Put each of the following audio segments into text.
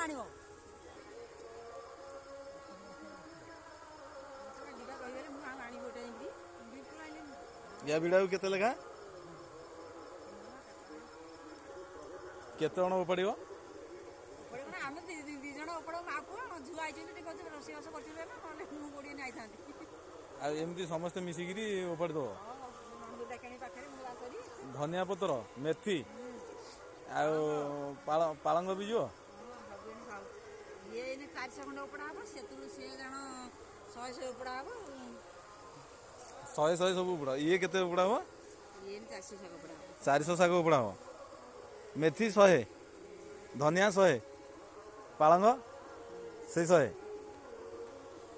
आनिबो या भिड़ा केते लेखा केते जण उपाड़ आम दी जन उपाड़ माँ पुआ झुआ आई रोषेईबास कर एमती समस्ते मिसिकी उपाड़ दब डाकणी पाखे धनिया पत्र मेथी पालंग बीज ये 400 खंड उपड़ा हम से जन 100 उपड़ा हम 100 सब उपड़ा ये केते उपड़ा हम ये 400 शाग उपड़ा 400 शाग उपड़ा हम मेथी 100 धनिया 100 पालंग से 100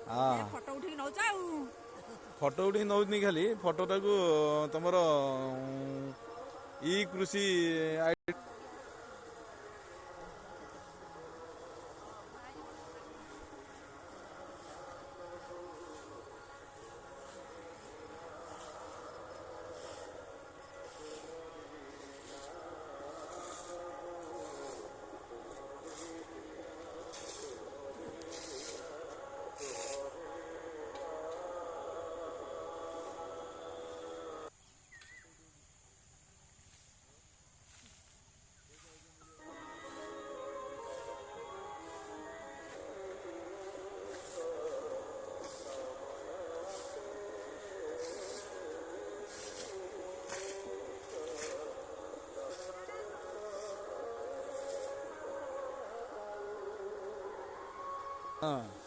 हाँ फोटो उठी नौ फोटो उठी नौनी खाली फोटोटा को तुम ई कृषि हाँ